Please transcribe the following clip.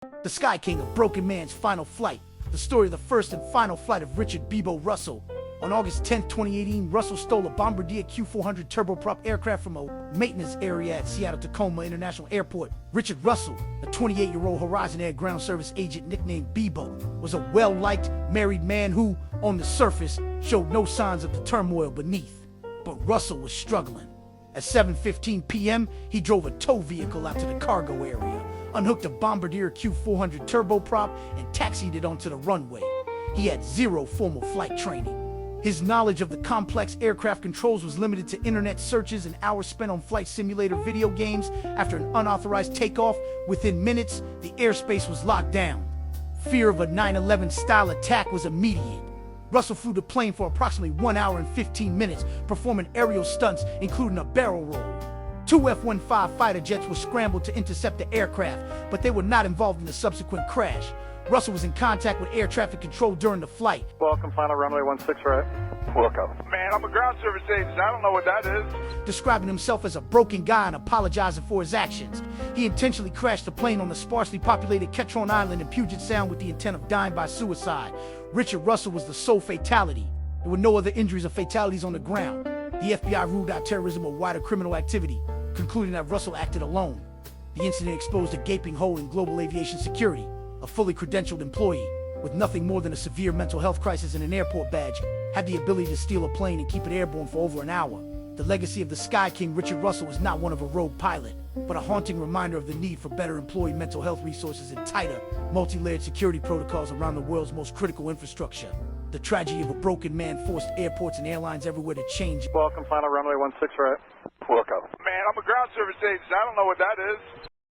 The Sky King, A Broken Man's Final Flight, the story of the first and final flight of Richard Beebo Russell. On August 10, 2018, Russell stole a Bombardier Q400 turboprop aircraft from a maintenance area at Seattle-Tacoma International Airport. Richard Russell, a 28-year-old Horizon Air Ground Service agent nicknamed Beebo, was a well-liked married man who, on the surface, showed no signs of the turmoil beneath. But Russell was struggling. At 7:15 p.m., he drove a tow vehicle out to the cargo area, unhooked a Bombardier Q400 turboprop, and taxied it onto the runway. He had zero formal flight training. His knowledge of the complex aircraft controls was limited to internet searches and hours spent on flight simulator video games. After an unauthorized takeoff, within minutes, the airspace was locked down. Fear of a 9/11 style attack was immediate. Russell flew the plane for approximately 1 hour and 15 minutes, performing aerial stunts, including a barrel roll. 2 F-15 fighter jets were scrambled to intercept the aircraft, but they were not involved in the subsequent crash. Russell was in contact with air traffic control during the flight. Welcome, final runway 16 right. Welcome. Man, I'm a ground service agent. I don't know what that is. Describing himself as a broken guy and apologizing for his actions. He intentionally crashed the plane on the sparsely populated Ketron Island in Puget Sound with the intent of dying by suicide. Richard Russell was the sole fatality. There were no other injuries or fatalities on the ground. The FBI ruled out terrorism or wider criminal activity, concluding that Russell acted alone. The incident exposed a gaping hole in global aviation security. A fully credentialed employee, with nothing more than a severe mental health crisis and an airport badge, had the ability to steal a plane and keep it airborne for over an hour. The legacy of the Sky King, Richard Russell, was not one of a rogue pilot, but a haunting reminder of the need for better employee mental health resources and tighter, multi-layered security protocols around the world's most critical infrastructure. The tragedy of a broken man forced airports and airlines everywhere to change. Welcome, final runway 16 right. Welcome. Man, I'm a ground service agent. I don't know what that is.